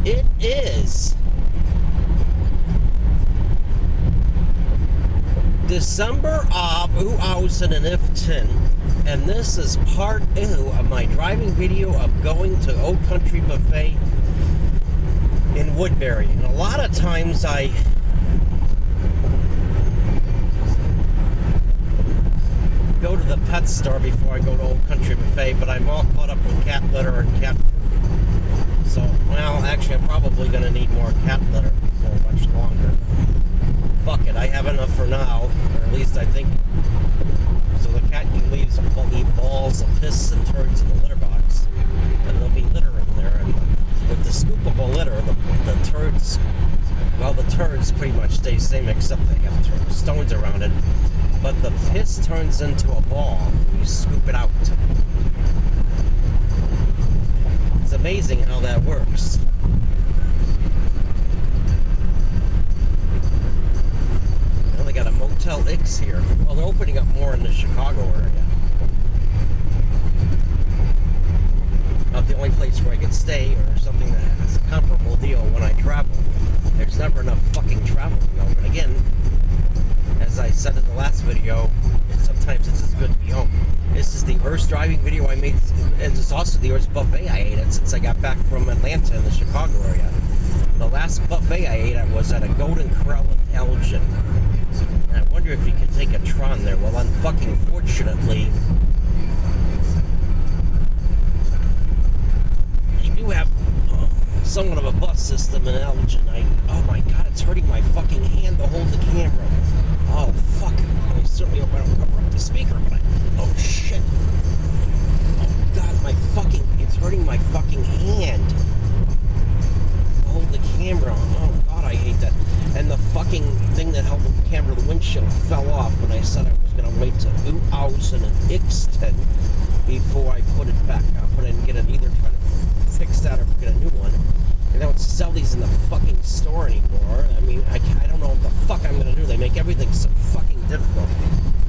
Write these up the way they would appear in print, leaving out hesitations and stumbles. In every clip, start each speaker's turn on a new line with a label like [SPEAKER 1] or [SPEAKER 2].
[SPEAKER 1] It is December of 2015, and this is part 2 of my driving video of going to Old Country Buffet in Woodbury. And a lot of times I go to the pet store before I go to Old Country Buffet, but I'm all caught up with cat litter and cat food. So, well, actually, I'm probably going to need more cat litter for much longer. Fuck it, I have enough for now, or at least I think. So the cat can leave balls of piss and turds in the litter box, and there'll be litter in there. And with the scoopable litter, the turds, well, the turds pretty much stay the same, except they have stones around it. But the piss turns into a ball when you scoop it out. It's amazing how that works. Well, they got a Motel X here. Well, they're opening up more in the Chicago area. Not the only place where I can stay or something that has a comparable deal when I travel. There's never enough fucking travel to go. But again, as I said in the last video, sometimes it's just good to be home. This is the worst driving video I made, and it's also the worst buffet I ate at since I got back from Atlanta in the Chicago area. The last buffet I ate at was at a Golden Corral in Elgin. And I wonder if you could take a Tron there. Well, unfortunately, you do have somewhat of a bus system in Elgin. Oh my god, it's hurting my fucking hand to hold the camera. Oh, fuck. I certainly hope I don't cover up the speaker, but oh, shit. Oh, God, it's hurting my fucking hand to hold the camera. Oh, God, I hate that. And the fucking thing that held the camera, the windshield, fell off when I said I was going to wait till 2010 before I put it back. I'll put it and get it, either try to fix that or get a new one. They don't sell these in the fucking store anymore. I mean, I don't know what the fuck I'm gonna do. They make everything so fucking difficult.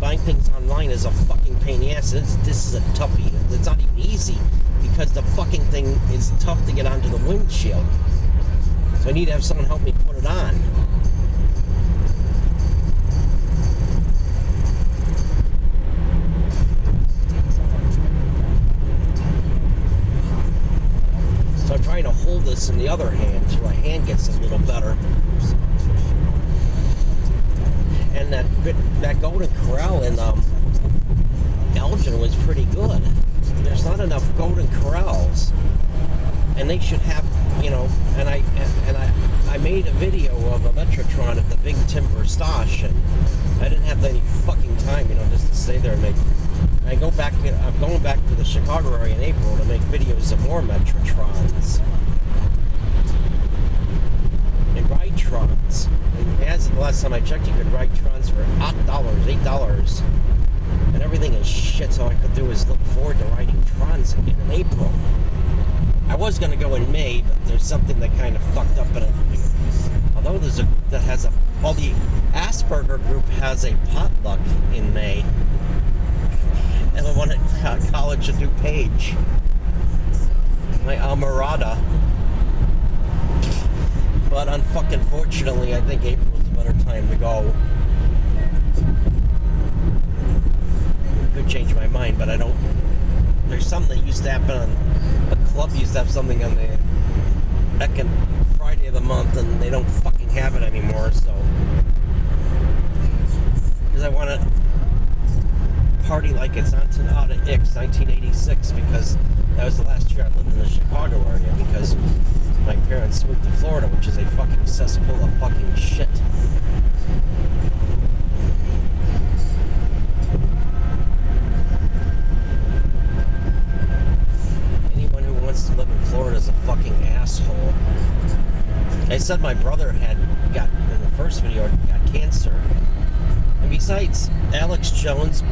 [SPEAKER 1] Buying things online is a fucking pain in the ass. This is a toughie. It's not even easy because the fucking thing is tough to get onto the windshield. So I need to have someone help me put it on. So I'm trying to hold this in the other hand so my hand gets a little better. And that Golden Corral in Elgin was pretty good. There's not enough Golden Corrals, and they should have, And I made a video of a Metrotron at the Big Timber Stosh, and I didn't have any fucking time, just to stay there and make. I'm going back to the Chicago area in April to make videos of more Metrotrons and Ride-Trons. And as the last time I checked, you could ride Trons for $8, and everything is shit. So all I could do is look forward to riding Trons again in April. I was going to go in May, but there's something that kind of fucked up in it. Although there's a group that has the Asperger group has a potluck in May. And the one at College of DuPage, my Almirada. But unfortunately, I think April is a better time to go. Could change my mind, but I don't. There's something that used to happen on a club. Used to have something on the second Friday of the month, and they don't fucking have it anymore. So, because I want to party like it's on out of X 1986, because that was the last year I lived in the Chicago area, because my parents moved to Florida, which is a fucking cesspool of fucking shit. Anyone who wants to live in Florida is a fucking asshole. I said my brother got in the first video, got cancer. And besides Alex Jones,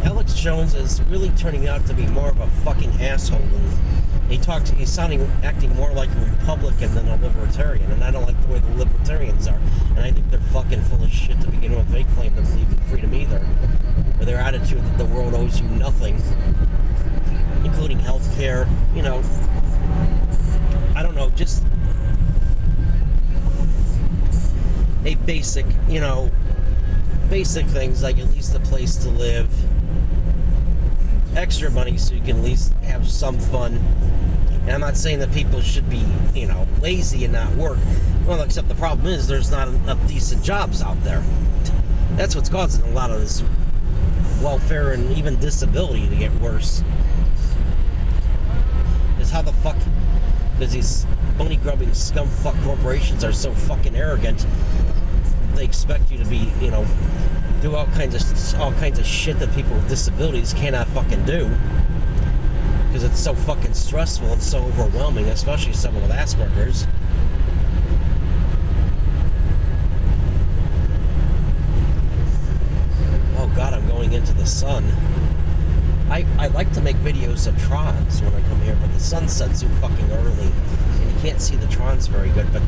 [SPEAKER 1] Alex Jones is really turning out to be more of a fucking asshole. And he's acting more like a Republican than a Libertarian, and I don't like the way the Libertarians are. And I think they're fucking full of shit to begin with. They claim to believe in freedom either, or their attitude that the world owes you nothing, including health care. I don't know, just a basic, basic things like at least a place to live, extra money so you can at least have some fun. And I'm not saying that people should be, lazy and not work. Well, except the problem is there's not enough decent jobs out there. That's what's causing a lot of this welfare and even disability to get worse. Is how the fuck, because these money-grubbing scumfuck corporations are so fucking arrogant, they expect you to be, do all kinds of shit that people with disabilities cannot fucking do. Because it's so fucking stressful and so overwhelming, especially someone with Asperger's. Oh God, I'm going into the sun. I like to make videos of Trons when I come here, but the sun sets too fucking early, and you can't see the Trons very good. But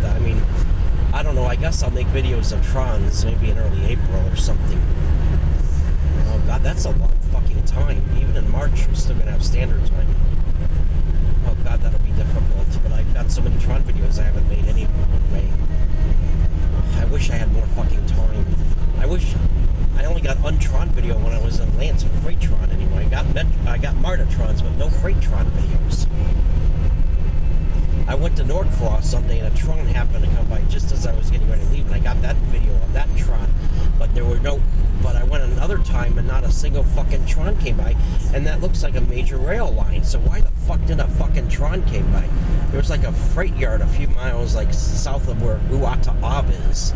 [SPEAKER 1] I don't know. I guess I'll make videos of Trons maybe in early April or something. Oh God, that's a long fucking time. Even in March, we're still gonna have standard time. Oh God, that'll be difficult. But I've got so many Tron videos I haven't made anyway. I wish I had more fucking time. I wish I only got Untron video when I was in Lance with Freight-Tron anyway. I got Marta-Trons, but no Freight-Tron videos. I went to Norcross someday and a Tron happened to come by just as I was getting ready to leave, and I got that video of that Tron. But I went another time and not a single fucking Tron came by, and that looks like a major rail line. So why the fuck did a fucking Tron came by? There was like a freight yard a few miles south of where Uata Ab is.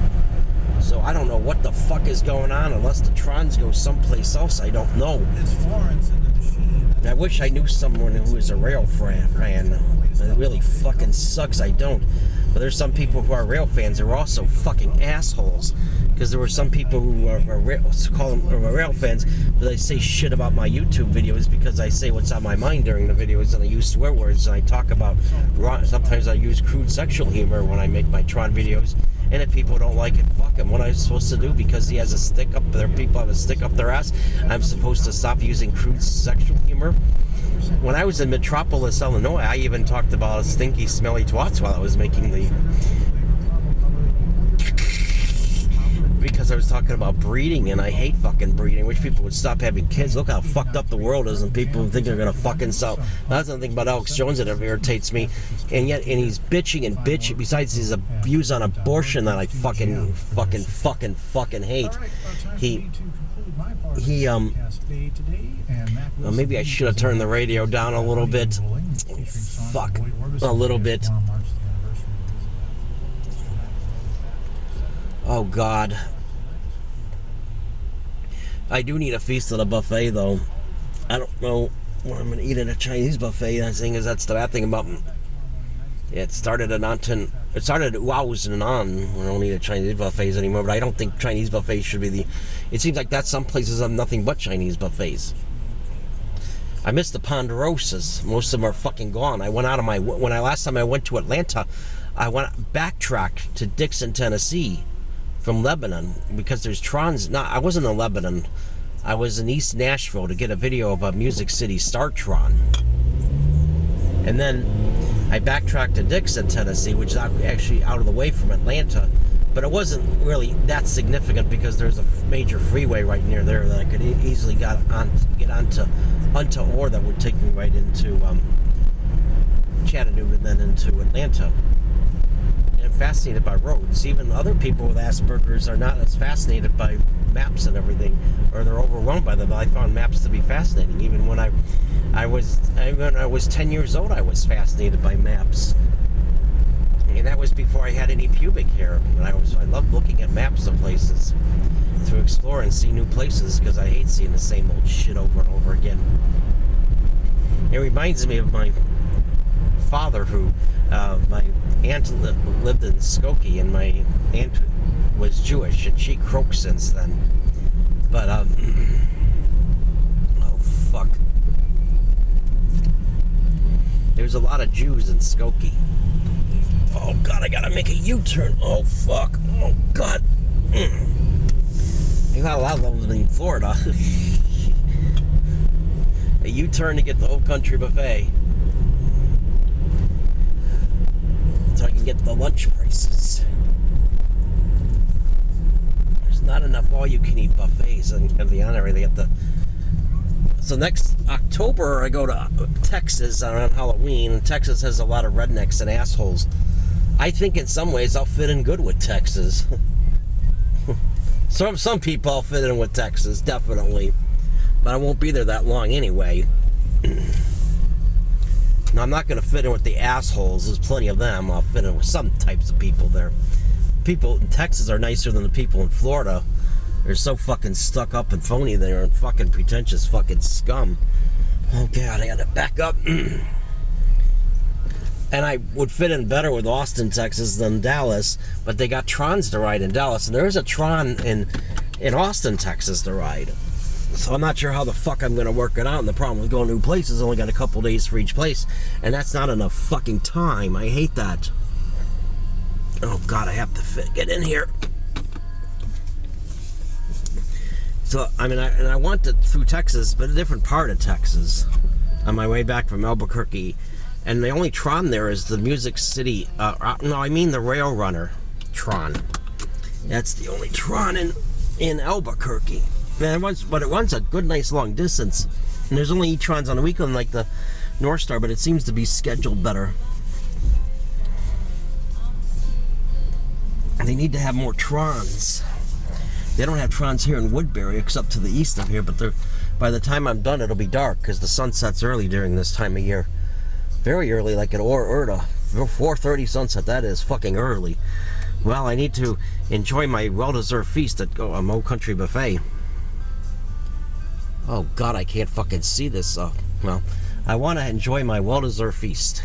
[SPEAKER 1] So I don't know what the fuck is going on unless the Trons go someplace else. I don't know.
[SPEAKER 2] It's Florence in the machine.
[SPEAKER 1] I wish I knew someone who is a rail fan. It really fucking sucks. I don't. But there's some people who are rail fans who are also fucking assholes. Because there were some people who call them rail fans, but they say shit about my YouTube videos because I say what's on my mind during the videos, and I use swear words, and I talk about, sometimes I use crude sexual humor when I make my Tron videos. And if people don't like it, fuck them. What am I supposed to do? Because he has a stick up there, people have a stick up their ass, I'm supposed to stop using crude sexual humor? When I was in Metropolis, Illinois, I even talked about stinky, smelly twats while I was making the... Because I was talking about breeding, and I hate fucking breeding. I wish people would stop having kids. Look how fucked up the world is, and people think they're gonna fucking sell. That's the thing about Alex Jones that irritates me. And he's bitching and bitching. Besides his views on abortion that I fucking hate. Well, maybe I should have turned the radio down a little bit. Fuck, a little bit. Oh God. I do need a feast at a buffet though. I don't know what I'm gonna eat at a Chinese buffet. The thing is, that's the bad thing about it. Started at Nanton. It started at Wows and on. We don't eat at Chinese buffets anymore. But I don't think Chinese buffets should be the. It seems like that some places have nothing but Chinese buffets. I miss the Ponderosas. Most of them are fucking gone. I went out of my last time I went to Atlanta, I went backtracked to Dixon, Tennessee, from Lebanon, because there's Trons. No, I wasn't in Lebanon. I was in East Nashville to get a video of a Music City Star Tron. And then I backtracked to Dixon, Tennessee, which is actually out of the way from Atlanta. But it wasn't really that significant because there's a major freeway right near there that I could easily get onto Ore that would take me right into Chattanooga and then into Atlanta. And I'm fascinated by roads. Even other people with Asperger's are not as fascinated by maps and everything, or they're overwhelmed by them. But I found maps to be fascinating. Even when I was 10 years old, I was fascinated by maps. And that was before I had any pubic hair. And I loved looking at maps of places to explore and see new places, because I hate seeing the same old shit over and over again. It reminds me of my father, who my aunt lived in Skokie, and my aunt was Jewish, and she croaked since then. But oh fuck, there's a lot of Jews in Skokie. Oh God, I gotta make a U-turn. Oh fuck. Oh God. You got a lot of them in Florida. A U-turn to get the whole country buffet, so I can get the lunch prices. not enough all-you-can-eat buffets in the area. They get the. So next October, I go to Texas around Halloween. Texas has a lot of rednecks and assholes. I think in some ways I'll fit in good with Texas. Some people I'll fit in with Texas, definitely. But I won't be there that long anyway. No, I'm not going to fit in with the assholes. There's plenty of them. I'll fit in with some types of people there. People in Texas are nicer than the people in Florida. They're so fucking stuck up and phony. They're fucking pretentious fucking scum. Oh God, I gotta back up. And I would fit in better with Austin, Texas than Dallas, but they got Trons to ride in Dallas, and there is a Tron in Austin, Texas to ride. So I'm not sure how the fuck I'm gonna work it out. And the problem with going to new places, I only got a couple days for each place, and that's not enough fucking time. I hate that. Oh God, I have to get in here. So I mean, I want it through Texas, but a different part of Texas. On my way back from Albuquerque. And the only Tron there is the Music City, no, I mean the Rail Runner Tron. That's the only Tron in Albuquerque. But it runs a good, nice, long distance. And there's only E-Trons on the weekend, like the North Star, but it seems to be scheduled better. They need to have more Trons. They don't have Trons here in Woodbury, except to the east of here, but by the time I'm done, it'll be dark, because the sun sets early during this time of year. Very early, like at 4:30 sunset. That is fucking early. Well, I need to enjoy my well-deserved feast at Mo Country Buffet. Oh God, I can't fucking see this. Well, I want to enjoy my well-deserved feast.